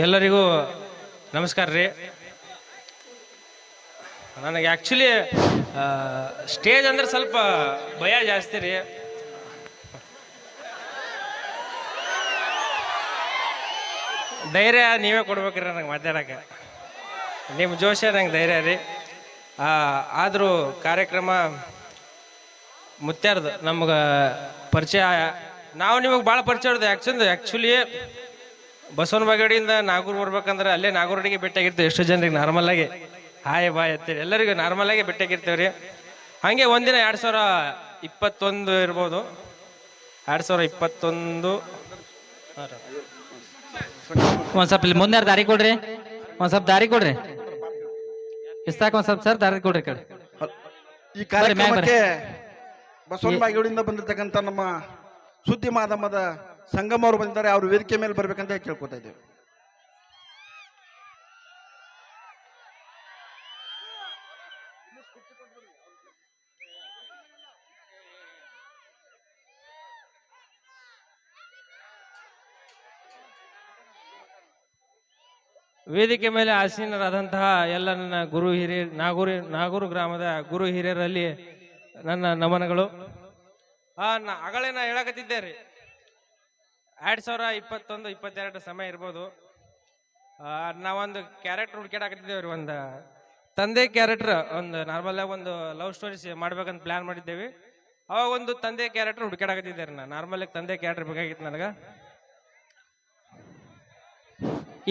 ಎಲ್ಲರಿಗೂ ನಮಸ್ಕಾರ ರೀ. ನನಗೆ ಆ್ಯಕ್ಚುಲಿ ಸ್ಟೇಜ್ ಅಂದ್ರೆ ಸ್ವಲ್ಪ ಭಯ ಜಾಸ್ತಿ ರೀ. ಧೈರ್ಯ ನೀವೇ ಕೊಡ್ಬೇಕ್ರಿ ನನಗೆ ಮಾತಾಡೋಕೆ. ನಿಮ್ಮ ಜೋಶ ನಂಗೆ ಧೈರ್ಯ ರೀ. ಆದರೂ ಕಾರ್ಯಕ್ರಮ ಮುತ್ಯಾರ್ದು ನಮ್ಗೆ ಪರಿಚಯ, ನಾವು ನಿಮಗೆ ಭಾಳ ಪರಿಚಯ ಇರೋದು ಆ್ಯಕ್ಚುಲಿ ಬಸವನ ಬಾಗೇವಾಡಿಯಿಂದ ನಾಗೂರ್ ಬರ್ಬೇಕಂದ್ರೆ ಅಲ್ಲೇ ನಾಗೂರಡಿಗೆ ಭೇಟಿಯಾಗಿರ್ತೀವಿ. ಎಷ್ಟು ಜನರಿಗೆ ನಾರ್ಮಲಾಗಿ ಹಾಯ್ ಬಾಯ್ ಅಂತೇಳಿ ಎಲ್ಲರಿಗೂ ನಾರ್ಮಲಾಗಿ ಭೇಟಿಯಾಗಿರ್ತೀವಿ ರೀ. ಹಾಗೆ ಒಂದಿನ 2021 ಇರ್ಬೋದು, 2021. ಒಂದ್ ಸ್ವಲ್ಪ ಇಲ್ಲಿ ಮುಂದೆ ದಾರಿ ಕೊಡ್ರಿ, ಒಂದ್ ಸ್ವಲ್ಪ ದಾರಿ ಕೊಡ್ರಿ. ಇಷ್ಟಾಕ ಒಂದ್ ಸ್ವಲ್ಪ ಸರ್ ದಾರಿ ಕೊಡ್ರಿ ಕಡೆ. ಈ ಕಾರ್ಯಕ್ರಮಕ್ಕೆ ಬಸವನ ಬಾಗೇವಾಡಿಯಿಂದ ಬಂದಿರ್ತಕ್ಕಂಥ ನಮ್ಮ ಸುದ್ದಿ ಮಾಧ್ಯಮದ ಸಂಗಮ ಅವರು ಬಂದಿದ್ದಾರೆ. ಅವರು ವೇದಿಕೆ ಮೇಲೆ ಬರ್ಬೇಕಂತ ಕೇಳ್ಕೊತಾ ಇದ್ದೇವೆ. ವೇದಿಕೆ ಮೇಲೆ ಆಸೀನರಾದಂತಹ ಎಲ್ಲ ನನ್ನ ಗುರು ಹಿರಿಯ ನಾಗೂರು ಗ್ರಾಮದ ಗುರು ಹಿರಿಯರಲ್ಲಿ ನನ್ನ ನಮನಗಳು. ಅಗಳೇ ನಾ ಹೇಳಕತ್ತಿದ್ದೆ ರೀ, 2021-22 ಸಮಯ ಇರ್ಬೋದು. ನಾವೊಂದು ಕ್ಯಾರೆಕ್ಟರ್ ಹುಡ್ಕ್ಯಾಡಕತ್ತಿದ್ದೇವೆ ರೀ. ಒಂದು ತಂದೆ ಕ್ಯಾರೆಕ್ಟರ್, ಒಂದು ನಾರ್ಮಲ್ ಆಗಿ ಒಂದು ಲವ್ ಸ್ಟೋರೀಸ್ ಮಾಡ್ಬೇಕಂತ ಪ್ಲಾನ್ ಮಾಡಿದ್ದೇವೆ. ಅವಾಗ ಒಂದು ತಂದೆ ಕ್ಯಾರೆಕ್ಟರ್ ಹುಡ್ಕ್ಯಾಡಕತ್ತಿದ್ದೆ ರೀ. ನಾ ನಾರ್ಮಲ್ ಆಗಿ ತಂದೆ ಕ್ಯಾರೆಕ್ಟರ್ ಬೇಕಾಗಿತ್ತು ನನಗೆ.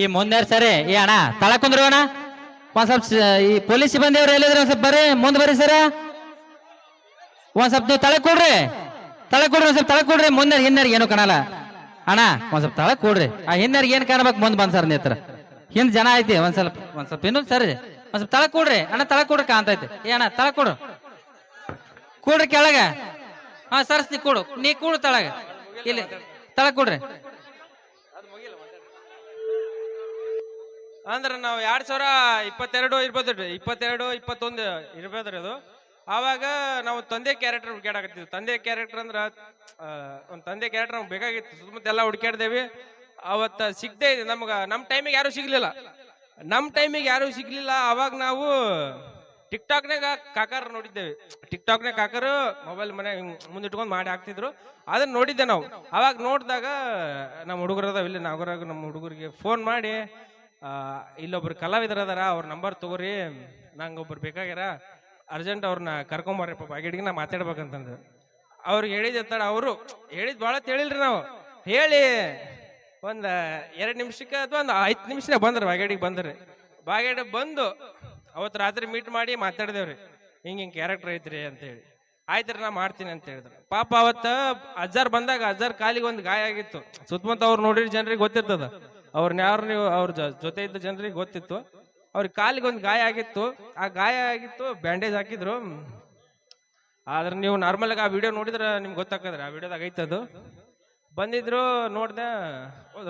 ಈ ಮುಂದೆ ಸರಿ ಈ ಅಣ್ಣ ತಳ ಕುಂದ್ರು ಅಣ್ಣ. ಒಂದ್ ಸ್ವಲ್ಪ ಈ ಪೊಲೀಸ್ ಸಿಬ್ಬಂದಿಯವ್ರು ಎಲ್ಲಿದ್ರೆ ಒಂದ್ ಸ್ವಲ್ಪ ಬರ್ರಿ, ಮುಂದೆ ಬರ್ರಿ ಸರ. ಒಂದ್ ಸ್ವಲ್ಪ ನೀವು ತಳ ಕೊಡ್ರಿ, ಒಂದ್ ಸ್ವಲ್ಪ ತಳ ಕೊಡ್ರಿ. ಮುಂದೆ ಹಿನ್ನರಿಗೆ ಏನು ಕಾಣಲ್ಲ ಅಣ್ಣ, ಒಂದ್ ಸ್ವಲ್ಪ ತಳ ಕೊಡ್ರಿ. ಆ ಹಿನ್ನರಿಗೆ ಏನ್ ಕಾಣಬೇಕು ಮುಂದೆ ಬಂದ್ ಸರ್ ನೇತ್ರ ಹಿಂದ್ ಜನ ಐತಿ. ಒಂದ್ ಸ್ವಲ್ಪ ಇನ್ನೊಂದು ಸರಿ ಒಂದ್ ಸ್ವಲ್ಪ ತಳ ಕೊಡ್ರಿ ಅಣ್ಣ, ತಳ ಕೊಡ್ರಿ ಕಾಣ್ತೈತಿ. ಏ ಅಣ್ಣ ತಳ ಕೊಡ್ರಿ ಕೆಳಗ. ಹಾ ಸರ್ಸ್ ನೀ ಕೂಡು ತಳಗ, ಇಲ್ಲಿ ತಳ ಕೊಡ್ರಿ. ಅಂದ್ರೆ ನಾವು 2022 ಇರ್ಬೋದು, 22-21 ಇರ್ಬೋದ್ರಿ ಅದು. ಆವಾಗ ನಾವು ತಂದೆ ಕ್ಯಾರೆಕ್ಟರ್ ಹುಡ್ಕ್ಯಾಡಕತ್ತಿದ್ವಿ. ತಂದೆ ಕ್ಯಾರೆಕ್ಟರ್ ಅಂದ್ರೆ ಒಂದು ತಂದೆ ಕ್ಯಾರೆಕ್ಟರ್ ನಮ್ಗೆ ಬೇಕಾಗಿತ್ತು. ಸುತ್ತಮುತ್ತ ಎಲ್ಲ ಹುಡ್ಕ್ಯಾಡ್ದೇವಿ. ಅವತ್ತ ಸಿಗದೆ ನಮ್ಗೆ, ನಮ್ಮ ಟೈಮಿಗೆ ಯಾರು ಸಿಗ್ಲಿಲ್ಲ. ಅವಾಗ ನಾವು ಟಿಕ್ಟಾಕ್ನಾಗ ಕಾಕರ್ ನೋಡಿದ್ದೇವೆ. ಟಿಕ್ಟಾಕ್ನಾಗ ಕಾಕರು ಮೊಬೈಲ್ ಮನೆ ಮುಂದಿಟ್ಕೊಂಡು ಮಾಡಿ ಹಾಕ್ತಿದ್ರು, ಅದನ್ನ ನೋಡಿದ್ದೆ ನಾವು. ಅವಾಗ ನೋಡಿದಾಗ ನಮ್ಮ ಹುಡುಗರದಾವ ಇಲ್ಲಿ ನಾಗೂರಾಗ, ನಮ್ಮ ಹುಡುಗರಿಗೆ ಫೋನ್ ಮಾಡಿ ಇಲ್ಲೊಬ್ರು ಕಲಾವಿದ್ರ ಅದಾರ, ಅವ್ರ ನಂಬರ್ ತಗೋರಿ, ನಂಗೆ ಒಬ್ರು ಬೇಕಾಗ್ಯಾರ, ಅರ್ಜೆಂಟ್ ಅವ್ರನ್ನ ಕರ್ಕೊಂಬರ್ರಿಪ್ಪ ಬಾಗೇಡಿಗೆ, ನಾ ಮಾತಾಡ್ಬೇಕಂತಂದು ಅವ್ರಿಗೆ ಹೇಳಿದ. ಅವರು ಹೇಳಿದ್ ಭಾಳ ಹೇಳಿಲ್ರಿ. ನಾವು ಹೇಳಿ ಒಂದು 2 ನಿಮಿಷಕ್ಕೆ ಅಥವಾ ಒಂದು 5 ನಿಮಿಷ ಬಂದ್ರಿ ಬಾಗೇಡಿಗೆ. ಬಾಗೇಡಿ ಬಂದು ಅವತ್ತು ರಾತ್ರಿ ಮೀಟ್ ಮಾಡಿ ಮಾತಾಡಿದೇವ್ರಿ. ಹಿಂಗೆ ಕ್ಯಾರೆಕ್ಟರ್ ಐತ್ರಿ ಅಂತೇಳಿ. ಆಯ್ತ್ರಿ ನಾ ಮಾಡ್ತೀನಿ ಅಂತ ಹೇಳಿದ್ರು. ಪಾಪ ಅವತ್ತ ಅಜ್ಜಾರ್ ಬಂದಾಗ ಅಜ್ಜಾರ್ ಕಾಲಿಗೆ ಒಂದು ಗಾಯ ಆಗಿತ್ತು. ಸುತ್ತಮುತ್ತ ಅವ್ರು ನೋಡಿದ ಜನರಿಗೆ ಗೊತ್ತಿರ್ತದ, ಅವ್ರನ್ನ ಯಾರು ನೀವು ಅವ್ರ ಜೊತೆ ಇದ್ದ ಜನರಿಗೆ ಗೊತ್ತಿತ್ತು. ಅವ್ರಿಗೆ ಕಾಲಿಗೆ ಒಂದು ಗಾಯ ಆಗಿತ್ತು. ಆ ಗಾಯ ಆಗಿತ್ತು, ಬ್ಯಾಂಡೇಜ್ ಹಾಕಿದ್ರು. ಆದ್ರೆ ನೀವು ನಾರ್ಮಲ್ ಆಗಿ ಆ ವಿಡಿಯೋ ನೋಡಿದ್ರೆ ನಿಮ್ಗೆ ಗೊತ್ತಾಕದ್ರಿ, ಆ ವಿಡಿಯೋದಾಗ ಐತದು. ಬಂದಿದ್ರು, ನೋಡ್ದೆ,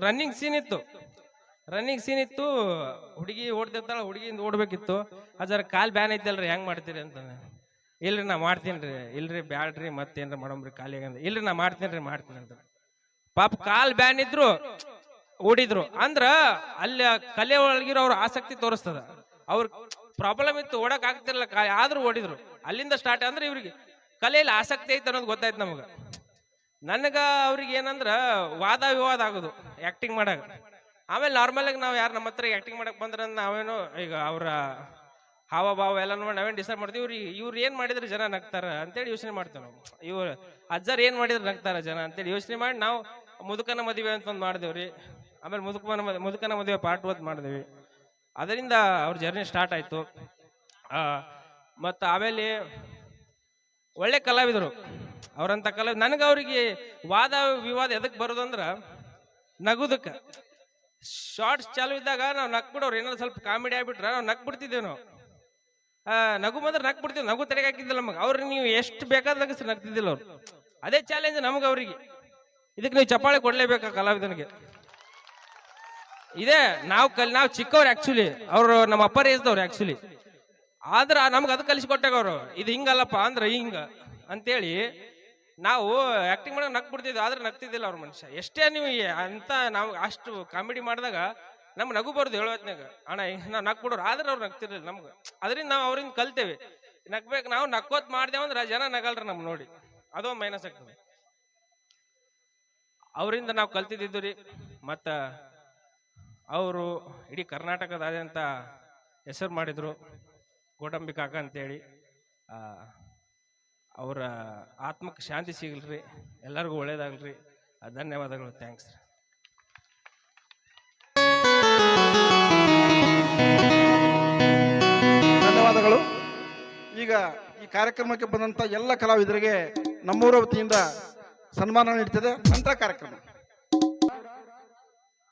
ರನ್ನಿಂಗ್ ಸೀನ್ ಇತ್ತು. ಹುಡುಗಿ ಓಡ್ತಿರ್ತಾಳ, ಹುಡುಗಿಯಿಂದ ಓಡ್ಬೇಕಿತ್ತು. ಅಜ್ಜಾರ ಕಾಲ್ ಬ್ಯಾನ್ ಐತಲ್ರಿ, ಹೆಂಗ್ ಮಾಡ್ತೀರಿ ಅಂತ. ಇಲ್ರಿ ನಾ ಮಾಡ್ತೀನಿ. ಇಲ್ರಿ ಬ್ಯಾಡ್ರಿ ಮತ್ತೇನ್ರಿ ಮಾಡಮ್ರಿ ಕಾಲಿಗೆ ಅಂತ. ಇಲ್ರಿ ನಾ ಮಾಡ್ತೀನಿ ಅಂತ. ಪಾಪ ಕಾಲ್ ಬ್ಯಾನ್ ಇದ್ರು ಓಡಿದ್ರು. ಅಂದ್ರ ಅಲ್ಲಿ ಕಲೆ ಒಳಗಿರೋ ಅವ್ರ ಆಸಕ್ತಿ ತೋರಿಸ್ತದ. ಅವ್ರ ಪ್ರಾಬ್ಲಮ್ ಇತ್ತು, ಓಡಕ್ ಆಗ್ತಿರ್ಲಿಲ್ಲ, ಆದ್ರೂ ಓಡಿದ್ರು. ಅಲ್ಲಿಂದ ಸ್ಟಾರ್ಟ್. ಅಂದ್ರೆ ಇವ್ರಿಗೆ ಕಲೆಯಲ್ಲಿ ಆಸಕ್ತಿ ಐತೆ ಅನ್ನೋದು ಗೊತ್ತಾಯ್ತು ನಮಗ. ನನಗ ಅವ್ರಿಗೆ ಏನಂದ್ರ ವಾದ ವಿವಾದ ಆಗೋದು ಆಕ್ಟಿಂಗ್ ಮಾಡಾಗ. ಆಮೇಲೆ ನಾರ್ಮಲ್ ಆಗಿ ನಾವು ಯಾರು ನಮ್ಮ ಹತ್ರ ಆಕ್ಟಿಂಗ್ ಮಾಡಕ್ ಬಂದ್ರ ನಾವೇನು ಈಗ ಅವ್ರ ಹಾವ ಭಾವ ಎಲ್ಲ ನೋಡಿ ನಾವೇನು ಡಿಸೈಡ್ ಮಾಡ್ತೀವಿ. ಇವ್ರು ಏನ್ ಮಾಡಿದ್ರೆ ಜನ ನಗ್ತಾರ ಅಂತೇಳಿ ಯೋಚನೆ ಮಾಡ್ತೇವೆ ನಾವು. ಇವ್ರು ಅಜ್ಜಾರ್ ಏನ್ ಮಾಡಿದ್ರೆ ನಗ್ತಾರ ಜನ ಅಂತೇಳಿ ಯೋಚನೆ ಮಾಡಿ ನಾವು ಮುದುಕನ ಮದುವೆ ಅಂತ ಒಂದು ಮಾಡಿದೇವ್ರಿ. ಆಮೇಲೆ ಮುದುಕನ ಮದುವೆ ಪಾರ್ಟ್ 1 ಮಾಡಿದೇವಿ. ಅದರಿಂದ ಅವ್ರ ಜರ್ನಿ ಸ್ಟಾರ್ಟ್ ಆಯ್ತು. ಮತ್ತು ಆಮೇಲೆ ಒಳ್ಳೆ ಕಲಾವಿದರು ಅವ್ರಂತ ಕಲಾವಿದ. ನನಗೆ ಅವ್ರಿಗೆ ವಾದ ವಿವಾದ ಎದಕ್ ಬರೋದಂದ್ರ ನಗುದಕ್ಕೆ. ಶಾರ್ಟ್ಸ್ ಚಾಲು ಇದ್ದಾಗ ನಾವು ನಕ್ಬಿಡೋರು, ಏನಾದ್ರು ಸ್ವಲ್ಪ ಕಾಮಿಡಿ ಆಗ್ಬಿಟ್ರೆ ನಾವು ನಕ್ಬಿಡ್ತಿದ್ದೇವೆ. ನಾವು ನಗು ಬಂದ್ರೆ ನಕ್ಬಿಡ್ತೀವಿ, ನಗು ತಡೆಗೆ ಹಾಕಿದ್ದಿಲ್ಲ ನಮಗೆ. ಅವ್ರಿಗೆ ನೀವು ಎಷ್ಟು ಬೇಕಾದ ನಗ್ತಿದ್ದಿಲ್ಲ ಅವ್ರು. ಅದೇ ಚಾಲೆಂಜ್ ನಮ್ಗೆ ಅವ್ರಿಗೆ. ಇದಕ್ಕೆ ನೀವು ಚಪ್ಪಾಳೆ ಕೊಡ್ಲೇಬೇಕಾ ಕಲಾವಿದನಿಗೆ. ಇದೇ ನಾವು ಚಿಕ್ಕವ್ರು ಆಕ್ಚುಲಿ, ಅವ್ರು ನಮ್ಮ ಅಪ್ಪರ್ ಏಜ್ದವ್ರು ಆಕ್ಚುಲಿ. ಆದ್ರ ನಮ್ಗೆ ಅದು ಕಲಿಸಿಕೊಟ್ಟಾಗ ಅವರು, ಇದು ಹಿಂಗಲ್ಲಪ್ಪ ಅಂದ್ರೆ ಹಿಂಗ ಅಂತೇಳಿ ನಾವು ಆಕ್ಟಿಂಗ್ ಮಾಡೋ ನಕ್ ಬಿಡ್ತಿದ್ವಿ. ಆದ್ರೆ ನಗ್ತಿದ್ದಿಲ್ಲ ಅವ್ರ ಮನುಷ್ಯ. ಎಷ್ಟೇ ನೀವು ಅಂತ ನಾವು ಅಷ್ಟು ಕಾಮಿಡಿ ಮಾಡಿದಾಗ ನಮ್ಗೆ ನಗು ಬರೋದು ಹೇಳೋತ್ನಾಗ ಅಣ್ಣ ನಾವು ನಕ್ ಬಿಡೋರು ಆದ್ರೆ ಅವ್ರು ನಗ್ತಿರ್ಲಿಲ್ಲ ನಮ್ಗೆ. ಅದರಿಂದ ನಾವು ಅವ್ರಿಂದ ಕಲ್ತೇವೆ ನಗ್ಬೇಕು. ನಾವು ನಕ್ಕೋತ್ ಮಾಡ್ದೇವು ಅಂದ್ರೆ ಜನ ನಗಲ್ರಿ ನಮ್ ನೋಡಿ, ಅದೊಂದು ಮೈನಸ್ ಆಗ್ತದೆ. ಅವರಿಂದ ನಾವು ಕಲ್ತಿದ್ದು ರೀ. ಮತ್ತ ಅವರು ಇಡೀ ಕರ್ನಾಟಕದಾದ್ಯಂತ ಹೆಸರು ಮಾಡಿದ್ರು, ಗೋಡಂಬಿ ಕಾಕ ಅಂತೇಳಿ. ಅವರ ಆತ್ಮಕ್ಕೆ ಶಾಂತಿ ಸಿಗಲ್ರಿ, ಎಲ್ಲರಿಗೂ ಒಳ್ಳೇದಾಗಲ್ರಿ. ಧನ್ಯವಾದಗಳು, ಥ್ಯಾಂಕ್ಸ್. ಧನ್ಯವಾದಗಳು. ಈಗ ಈ ಕಾರ್ಯಕ್ರಮಕ್ಕೆ ಬಂದಂತ ಎಲ್ಲ ಕಲಾವಿದರಿಗೆ ನಮ್ಮೂರ ವತಿಯಿಂದ ಸನ್ಮಾನ ನೀಡ್ತದೆ. ನಂತರ ಕಾರ್ಯಕ್ರಮ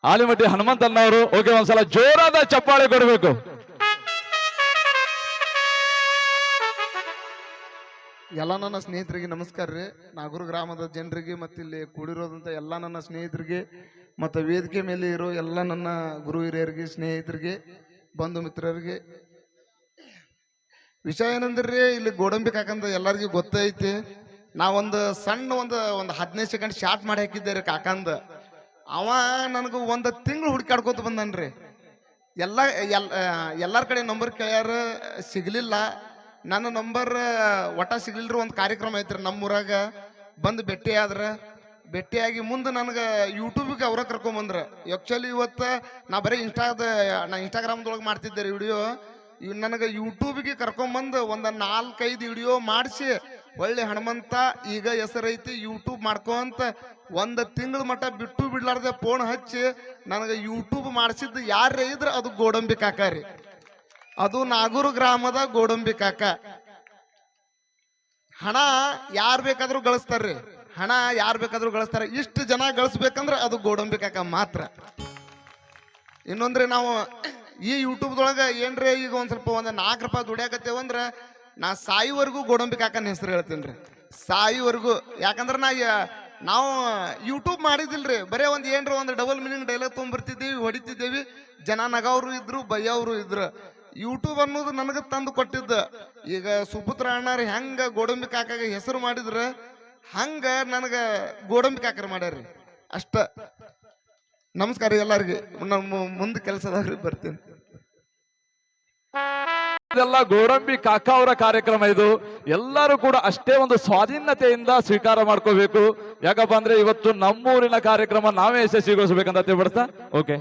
ಆಲಿಮಟ್ಟಿ ಹನುಮಂತಣ್ಣವರು. ಓಕೆ, ಒಂದ್ಸಲ ಜೋರಾದ ಚಪ್ಪಾಳೆ ಕೊಡಬೇಕು. ಎಲ್ಲ ನನ್ನ ಸ್ನೇಹಿತರಿಗೆ ನಮಸ್ಕಾರ ರೀ. ನಾಗೂರು ಗ್ರಾಮದ ಜನರಿಗೆ ಮತ್ತು ಇಲ್ಲಿ ಕೂಡಿರೋದಂಥ ಎಲ್ಲ ನನ್ನ ಸ್ನೇಹಿತರಿಗೆ ಮತ್ತು ವೇದಿಕೆ ಮೇಲೆ ಇರೋ ಎಲ್ಲ ನನ್ನ ಗುರು ಹಿರಿಯರಿಗೆ, ಸ್ನೇಹಿತರಿಗೆ, ಬಂಧು ಮಿತ್ರರಿಗೆ. ವಿಷಯ ಏನಂದ್ರೆ ಇಲ್ಲಿ ಗೋಡಂಬಿ ಕಾಕಂತ ಎಲ್ಲರಿಗೂ ಗೊತ್ತೈತಿ. ನಾವೊಂದು ಸಣ್ಣ ಒಂದು 15 ಸೆಕೆಂಡ್ ಶಾರ್ಟ್ ಮಾಡಿ ಹಾಕಿದ್ದೆ ರೀ ಕಾಕಂದ. ಅವ ನನಗೆ ಒಂದು ತಿಂಗಳು ಹುಡುಕಾಡ್ಕೋತ ಬಂದನ್ರಿ. ಎಲ್ಲರ ಕಡೆ ನಂಬರ್ ಕೇಳ್ಯಾರ, ಸಿಗ್ಲಿಲ್ಲ. ನನ್ನ ನಂಬರ್ ಒಟ್ಟ ಸಿಗ್ಲಿಲ್ರಿ. ಒಂದು ಕಾರ್ಯಕ್ರಮ ಐತ್ರಿ ನಮ್ಮೂರಾಗ, ಬಂದು ಭೇಟಿ ಆದ್ರ. ಭೇಟಿಯಾಗಿ ಮುಂದೆ ನನಗೆ ಯೂಟ್ಯೂಬ್ಗೆ ಅವ್ರ ಕರ್ಕೊಂಬಂದ್ರ. ಆ್ಯಕ್ಚುಲಿ ಇವತ್ತು ನಾ ಬರೀ ಇನ್ಸ್ಟಾಗ್ರಾಮ್ದೊಳಗೆ ಮಾಡ್ತಿದ್ದೆ ರೀ ವಿಡಿಯೋ. ನನಗೆ ಯೂಟ್ಯೂಬ್ಗೆ ಕರ್ಕೊಂಬಂದು ಒಂದು 4-5 ವಿಡಿಯೋ ಮಾಡಿಸಿ ಒಳ್ಳೆ ಹನುಮಂತ ಈಗ ಹೆಸರೈತಿ ಯೂಟ್ಯೂಬ್ ಮಾಡ್ಕೊಂತ 1 ತಿಂಗಳ ಮಟ್ಟ ಬಿಟ್ಟು ಬಿಡ್ಲಾರ್ದೆ ಫೋನ್ ಹಚ್ಚಿ ನನಗೆ ಯೂಟ್ಯೂಬ್ ಮಾಡಿಸಿದ್ದು ಯಾರೇ ಇದ್ರೆ ಅದು ಗೋಡಂಬಿ ಕಾಕ ರೀ. ಅದು ನಾಗೂರು ಗ್ರಾಮದ ಗೋಡಂಬಿ ಕಾಕ. ಹಣ ಯಾರು ಬೇಕಾದ್ರೂ ಗಳಿಸ್ತಾರ್ರಿ, ಹಣ ಯಾರು ಬೇಕಾದ್ರೂ ಗಳಿಸ್ತಾರೆ. ಇಷ್ಟು ಜನ ಗಳಿಸ್ಬೇಕಂದ್ರೆ ಅದು ಗೋಡಂಬಿ ಕಾಕ ಮಾತ್ರ. ಇನ್ನೊಂದ್ರೆ ನಾವು ಈ ಯೂಟ್ಯೂಬ್ದೊಳಗೆ ಏನ್ರಿ ಈಗ ಒಂದು ಸ್ವಲ್ಪ ಒಂದು 4 ರೂಪಾಯಿ ದುಡಿಯಾಕತ್ತೇವಂದ್ರೆ ನಾ ಸಾಯಿವರೆಗೂ ಗೋಡಂಬಿ ಕಾಕನ ಹೆಸರು ಹೇಳ್ತೀನಿ ರೀ, ಸಾಯಿವರೆಗೂ. ಯಾಕಂದ್ರೆ ನಾವು ಯೂಟ್ಯೂಬ್ ಮಾಡಿದಿಲ್ರಿ, ಬರೇ ಒಂದು ಏನ್ರಿ ಒಂದು ಡಬಲ್ ಮೀನಿಂಗ್ ಡೈಲಾಗ್ ತೊಗೊಂಡ್ಬರ್ತಿದ್ದೀವಿ, ಹೊಡಿತಿದ್ದೇವಿ. ಜನ ನಗವ್ರು ಇದ್ರು, ಬೈಯವರು ಇದ್ರು. ಯೂಟ್ಯೂಬ್ ಅನ್ನೋದು ನನಗೆ ತಂದು ಕೊಟ್ಟಿದ್ದ. ಈಗ ಸುಪುತ್ರ ಅಣ್ಣಾರು ಹೆಂಗ ಗೋಡಂಬಿ ಕಾಕಾಗ ಹೆಸರು ಮಾಡಿದ್ರ ಹಂಗ ನನಗೆ ಗೋಡಂಬಿ ಕಾಕರ್ ಮಾಡ್ಯಾರ್ರಿ. ಅಷ್ಟ. ನಮಸ್ಕಾರ ಎಲ್ಲರಿಗೆ. ನಮ್ಮ ಮುಂದೆ ಕೆಲಸದವ್ರಿಗೆ ಬರ್ತೀನಿ. ಇದೆಲ್ಲ ಗೋಡಂಬಿ ಕಾಕ ಅವರ ಕಾರ್ಯಕ್ರಮ. ಇದು ಎಲ್ಲರೂ ಕೂಡ ಅಷ್ಟೇ ಒಂದು ಸ್ವಾಧೀನತೆಯಿಂದ ಸ್ವೀಕಾರ ಮಾಡ್ಕೋಬೇಕು. ಯಾಕಪ್ಪ ಅಂದ್ರೆ ಇವತ್ತು ನಮ್ಮೂರಿನ ಕಾರ್ಯಕ್ರಮ ನಾವೇ ಯಶಸ್ವಿಗೊಳಿಸ್ಬೇಕಂತ ತಿಳ್ಬಿಡ್ತಾ. ಓಕೆ,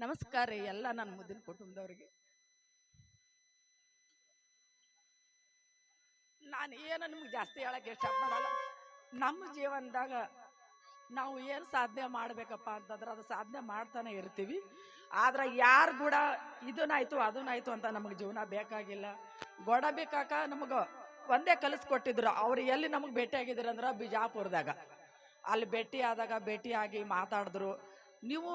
ನಮಸ್ಕಾರ ರೀ ಎಲ್ಲ ನನ್ನ ಮುದ್ದಿನ ಕುಟುಂಬದವ್ರಿಗೆ. ನಾನು ಏನು ನಿಮ್ಗೆ ಜಾಸ್ತಿ ಹೇಳಕ್ಕೆ ಇಷ್ಟಪಡಲ್ಲ. ನಮ್ಮ ಜೀವನದಾಗ ನಾವು ಏನು ಸಾಧನೆ ಮಾಡ್ಬೇಕಪ್ಪ ಅಂತಂದ್ರೆ ಅದು ಸಾಧನೆ ಮಾಡ್ತಾನೆ ಇರ್ತೀವಿ. ಆದ್ರೆ ಯಾರು ಕೂಡ ಇದನ್ನಾಯ್ತು ಅದನ್ನಾಯ್ತು ಅಂತ ನಮಗೆ ಜೀವನ ಬೇಕಾಗಿಲ್ಲ. ಗೋಡಂಬಿ ಕಾಕ ನಮಗೆ ಒಂದೇ ಕಲಿಸ್ಕೊಟ್ಟಿದ್ರು. ಅವ್ರು ಎಲ್ಲಿ ನಮಗೆ ಭೇಟಿಯಾಗಿದ್ರು ಅಂದ್ರೆ ಬಿಜಾಪುರದಾಗ. ಅಲ್ಲಿ ಭೇಟಿಯಾಗಿ ಮಾತಾಡಿದ್ರು. ನೀವು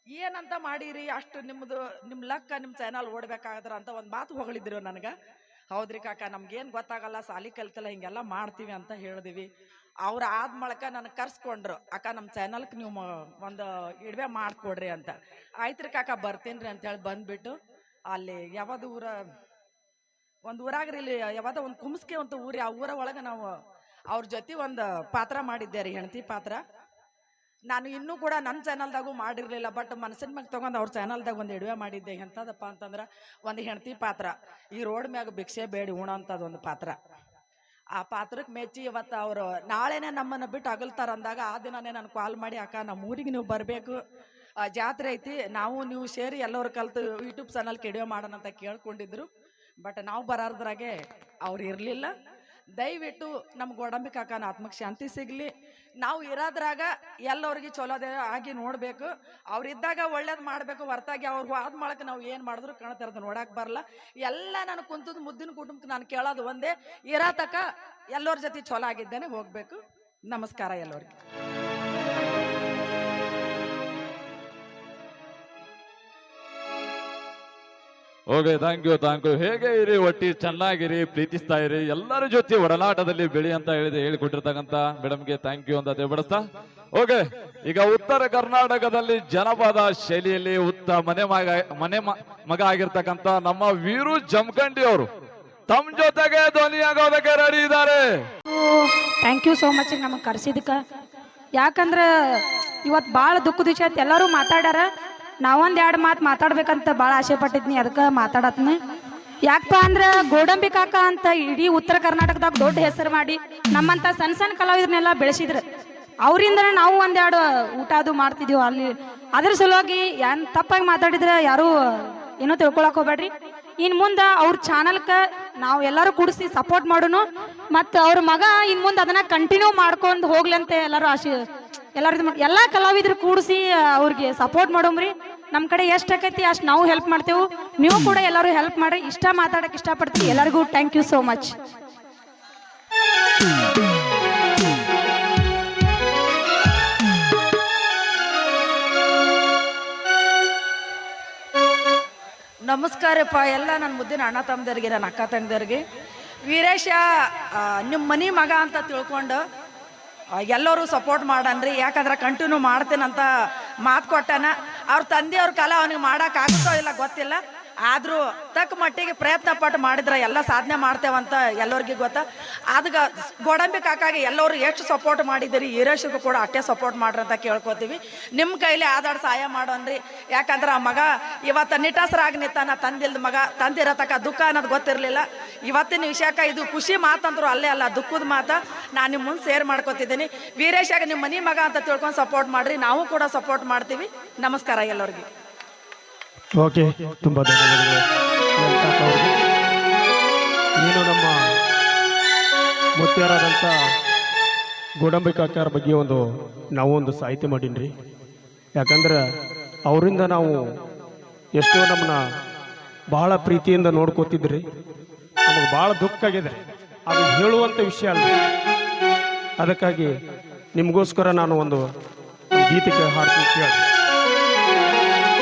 ಏನಂತ ಮಾಡಿರಿ, ಅಷ್ಟು ನಿಮ್ಮ ಲಕ್ಕ ನಿಮ್ಮ ಚಾನಲ್ ಓಡ್ಬೇಕಾಗದ್ರ ಅಂತ ಒಂದು ಮಾತು ಹೊಗಳಿದ್ರು ನನಗೆ. ಹೌದ್ರಿ ಕಾಕ, ನಮ್ಗೇನು ಗೊತ್ತಾಗಲ್ಲ, ಸಾಲಿ ಕಲ್ತಲ್ಲ, ಹಿಂಗೆಲ್ಲ ಮಾಡ್ತೀವಿ ಅಂತ ಹೇಳಿದ್ವಿ. ಅವ್ರು ಆದ ಮೂಲಕ ನನಗೆ ಕರ್ಸ್ಕೊಂಡ್ರು, ಅಕ್ಕ ನಮ್ಮ ಚಾನಲ್ಗೆ ನೀವು ಒಂದು ಇಡುವೆ ಮಾಡಿಕೊಡ್ರಿ ಅಂತ. ಆಯ್ತ್ರಿ ಕಾಕ ಬರ್ತೀನಿ ರೀ ಅಂತೇಳಿ ಬಂದ್ಬಿಟ್ಟು ಅಲ್ಲಿ ಯಾವ್ದು ಒಂದು ಊರಾಗ್ರಿ, ಇಲ್ಲಿ ಯಾವ್ದೋ ಒಂದು ಕುಮ್ಸ್ಕೆ ಅಂತ ಊರಿ, ಆ ಊರ ಒಳಗೆ ನಾವು ಅವ್ರ ಜೊತೆ ಒಂದು ಪಾತ್ರ ಮಾಡಿದ್ದೆ ರೀ, ಹೆಂಡತಿ ಪಾತ್ರ. ನಾನು ಇನ್ನೂ ಕೂಡ ನನ್ನ ಚಾನಲ್ದಾಗೂ ಮಾಡಿರಲಿಲ್ಲ, ಬಟ್ ಮನಸ್ಸಿನ ಮ್ಯಾಗ ತೊಗೊಂಡು ಅವ್ರ ಚಾನಲ್ದಾಗ ಒಂದು ಇಡುವೆ ಮಾಡಿದ್ದೆ. ಎಂಥದಪ್ಪ ಅಂತಂದ್ರೆ ಒಂದು ಹೆಂಡತಿ ಪಾತ್ರ, ಈ ರೋಡ್ ಮ್ಯಾಗ ಭಿಕ್ಷೆ ಬೇಡಿ ಉಣೋ ಅಂಥದ್ದು ಒಂದು ಪಾತ್ರ. ಆ ಪಾತ್ರಕ್ಕೆ ಮೆಚ್ಚಿ ಇವತ್ತು ಅವರು ನಾಳೆನೇ ನಮ್ಮನ್ನು ಬಿಟ್ಟು ಅಗಲ್ತಾರ ಅಂದಾಗ ಆ ದಿನನೇ ನಾನು ಕಾಲ್ ಮಾಡಿ, ಅಕ್ಕ ನಮ್ಮ ಊರಿಗೆ ನೀವು ಬರಬೇಕು, ಜಾತ್ರೆ ಐತಿ, ನೀವು ಸೇರಿ ಎಲ್ಲರೂ ಕಲ್ತು ಯೂಟ್ಯೂಬ್ ಚಾನಲ್ಗೆ ಇಡುವೆ ಮಾಡೋಣ ಅಂತ ಕೇಳ್ಕೊಂಡಿದ್ರು. ಬಟ್ ನಾವು ಬರೋದ್ರಾಗೆ ಅವ್ರು ಇರಲಿಲ್ಲ. ದಯವಿಟ್ಟು ನಮ್ಮ ಗೋಡಂಬಿ ಕಾಕನ ಆತ್ಮಕ್ಕೆ ಶಾಂತಿ ಸಿಗಲಿ. ನಾವು ಇರೋದ್ರಾಗ ಎಲ್ಲವ್ರಿಗೆ ಚಲೋದೇ ಆಗಿ ನೋಡಬೇಕು. ಅವ್ರಿದ್ದಾಗ ಒಳ್ಳೇದು ಮಾಡಬೇಕು, ಹೊರತಾಗಿ ಅವ್ರು ಆದ ಮಾಡಕ್ಕೆ ನಾವು ಏನು ಮಾಡಿದ್ರು ಕಾಣ್ತಿರೋದು ನೋಡಕ್ಕೆ ಬರಲ್ಲ. ಎಲ್ಲ ನಾನು ಕುಂತದ್ದು ಮುದ್ದಿನ ಕುಟುಂಬಕ್ಕೆ ನಾನು ಕೇಳೋದು ಒಂದೇ, ಇರೋ ತಕ ಎಲ್ಲರ ಜೊತೆ ಚಲೋ ಆಗಿದ್ದೇನೆ ಹೋಗಬೇಕು. ನಮಸ್ಕಾರ ಎಲ್ಲರಿಗೆ. Okay, thank you. ಹೇಗೆ ಇರಿ, ಒಟ್ಟಿ ಚೆನ್ನಾಗಿರಿ, ಪ್ರೀತಿಸ್ತಾ ಇರಿ, ಎಲ್ಲರ ಜೊತೆ ಒಡನಾಟದಲ್ಲಿ ಬೆಳಿ ಅಂತ ಹೇಳಿಕೊಟ್ಟಿರ್ತಕ್ಕಂಥ ಮೇಡಮ್ಗೆ ಥ್ಯಾಂಕ್ ಯು ಅಂತ ತಿಳ್ಬಿಡಿಸ್ತಾ. ಓಕೆ, ಈಗ ಉತ್ತರ ಕರ್ನಾಟಕದಲ್ಲಿ ಜನಪದ ಶೈಲಿಯಲ್ಲಿ ಮನೆ ಮಗ ಆಗಿರ್ತಕ್ಕಂಥ ನಮ್ಮ ವೀರು ಜಮಖಂಡಿ ಅವರು ತಮ್ಮ ಜೊತೆಗೆ ಧ್ವನಿಯಾಗೋದಕ್ಕೆ ರೆಡಿ ಇದ್ದಾರೆ. ಥ್ಯಾಂಕ್ ಯು ಸೋ ಮಚ್ ನಮಗೆ ಕರೆಸಿದಕ್ಕೆ. ಯಾಕಂದ್ರೆ ಇವತ್ತು ಭಾಳ ದುಃಖದ ವಿಷಯ ಐತಿ. ಎಲ್ಲರೂ ಮಾತಾಡ್ಯಾರ. ನಾವೊಂದು 2 ಮಾತು ಮಾತಾಡ್ಬೇಕಂತ ಭಾಳ ಆಸೆ ಪಟ್ಟಿದ್ನಿ, ಅದಕ್ಕೆ ಮಾತಾಡತ್ನಿ. ಯಾಕಪ್ಪ ಅಂದ್ರೆ ಗೋಡಂಬಿ ಕಾಕ ಅಂತ ಇಡೀ ಉತ್ತರ ಕರ್ನಾಟಕದಾಗ ದೊಡ್ಡ ಹೆಸರು ಮಾಡಿ ನಮ್ಮಂಥ ಸಣ್ಣ ಸಣ್ಣ ಕಲಾವಿದರನ್ನೆಲ್ಲ ಬೆಳೆಸಿದ್ರು. ಅವರಿಂದನೇ ನಾವು 1-2 ಊಟ ಅದು ಮಾಡ್ತಿದ್ದೀವಿ ಅಲ್ಲಿ. ಅದ್ರ ಸಲುವಾಗಿ ಏನು ತಪ್ಪಾಗಿ ಮಾತಾಡಿದ್ರೆ ಯಾರೂ ಏನೋ ತಿಳ್ಕೊಳಕ್ ಹೋಗ್ಬೇಡ್ರಿ. ಇನ್ನು ಮುಂದೆ ಅವ್ರ ಚಾನಲ್ಗೆ ನಾವು ಎಲ್ಲರೂ ಕೂಡಿಸಿ ಸಪೋರ್ಟ್ ಮಾಡೋನು. ಮತ್ತು ಅವ್ರ ಮಗ ಇನ್ನು ಮುಂದೆ ಅದನ್ನು ಕಂಟಿನ್ಯೂ ಮಾಡ್ಕೊಂಡು ಹೋಗ್ಲಂತೆ ಎಲ್ಲರೂ ಎಲ್ಲರೂ ಎಲ್ಲ ಕಲಾವಿದ್ರು ಕೂಡಿಸಿ ಅವ್ರಿಗೆ ಸಪೋರ್ಟ್ ಮಾಡೋಮ್ರಿ. ನಮ್ಮ ಕಡೆ ಎಷ್ಟು ಆಕೈತಿ ಅಷ್ಟು ನಾವು ಹೆಲ್ಪ್ ಮಾಡ್ತೇವೆ. ನೀವು ಕೂಡ ಎಲ್ಲರೂ ಹೆಲ್ಪ್ ಮಾಡ್ರಿ. ಇಷ್ಟ ಮಾತಾಡಕ್ಕೆ ಇಷ್ಟಪಡ್ತೀವಿ. ಎಲ್ಲರಿಗೂ ಥ್ಯಾಂಕ್ ಯು ಸೋ ಮಚ್. ನಮಸ್ಕಾರಪ್ಪ ಎಲ್ಲ ನನ್ನ ಮುದ್ದಿನ ಅಣ್ಣ ತಮ್ಮದವ್ರಿಗೆ, ನನ್ನ ಅಕ್ಕ ತಂಗಿದವ್ರಿಗೆ. ವೀರೇಶ ನಿಮ್ಮ ಮನೆ ಮಗ ಅಂತ ತಿಳ್ಕೊಂಡು ಎಲ್ಲರೂ ಸಪೋರ್ಟ್ ಮಾಡನ್ರಿ. ಯಾಕಂದ್ರೆ ಕಂಟಿನ್ಯೂ ಮಾಡ್ತೇನಂತ ಮಾತು ಕೊಟ್ಟಾನ. ಅವ್ರ ತಂದೆಯವ್ರ ಕಾಲ ಅವನಿಗೆ ಮಾಡೋಕ್ಕಾಗುತ್ತೋ ಇಲ್ಲ ಗೊತ್ತಿಲ್ಲ, ಆದರೂ ತಕ್ಕ ಮಟ್ಟಿಗೆ ಪ್ರಯತ್ನ ಪಟ್ಟು ಮಾಡಿದ್ರೆ ಎಲ್ಲ ಸಾಧನೆ ಮಾಡ್ತೇವಂತ ಎಲ್ಲರಿಗೂ ಗೊತ್ತಾ. ಅದಕ್ಕೆ ಗೋಡಂಬಿ ಕಾಕಾಗೆ ಎಲ್ಲರೂ ಎಷ್ಟು ಸಪೋರ್ಟ್ ಮಾಡಿದ್ದೀರಿ, ವೀರೇಶಿಗೂ ಕೂಡ ಅಷ್ಟೇ ಸಪೋರ್ಟ್ ಮಾಡ್ರಿ ಅಂತ ಕೇಳ್ಕೊತೀವಿ. ನಿಮ್ಮ ಕೈಲಿ ಆದಾಡ್ ಸಹಾಯ ಮಾಡೋನ್ರಿ. ಯಾಕಂದ್ರೆ ಆ ಮಗ ಇವತ್ತು ನಿಟಾಸರಾಗಿ ನಿಂತಾನ. ತಂದಿಲ್ದ ಮಗ ತಂದಿರತಕ್ಕ ದುಃಖ ಅನ್ನೋದು ಗೊತ್ತಿರಲಿಲ್ಲ. ಇವತ್ತಿನ ವಿಷಯಕ್ಕೆ ಇದು ಖುಷಿ ಮಾತಂದ್ರು ಅಲ್ಲೇ ಅಲ್ಲ, ದುಃಖದ ಮಾತ ನಾನು ನಿಮ್ಮ ಮುಂದೆ ಶೇರ್ ಮಾಡ್ಕೊತಿದ್ದೀನಿ. ವೀರೇಶಾಗ ನಿಮ್ಮ ಮನೆ ಮಗ ಅಂತ ತಿಳ್ಕೊಂಡು ಸಪೋರ್ಟ್ ಮಾಡ್ರಿ. ನಾವು ಕೂಡ ಸಪೋರ್ಟ್ ಮಾಡ್ತೀವಿ. ನಮಸ್ಕಾರ ಎಲ್ಲರಿಗೂ. ಓಕೆ, ತುಂಬ ಧನ್ಯವಾದಗಳು ವೆಂಕಟೇಶ್ ಅವರಿಗೆ. ನೀನು ನಮ್ಮ ಮುತ್ಯಾರಾದಂಥ ಗೋಡಂಬಿ ಕಾಕಾರ ಬಗ್ಗೆ ನಾವು ಒಂದು ಸಾಹಿತ್ಯ ಮಾಡೀನಿ. ಯಾಕಂದ್ರೆ ಅವರಿಂದ ನಾವು ಎಷ್ಟೋ ನಮ್ಮನ್ನ ಭಾಳ ಪ್ರೀತಿಯಿಂದ ನೋಡ್ಕೋತಿದ್ರಿ. ನಮಗೆ ಭಾಳ ದುಃಖ ಆಗಿದೆ, ಅದು ಹೇಳುವಂಥ ವಿಷಯ ಅಲ್ಲ. ಅದಕ್ಕಾಗಿ ನಿಮಗೋಸ್ಕರ ನಾನು ಒಂದು ಗೀತೆಗೆ ಹಾಡ್ತೀನಿ ಕೇಳಿ.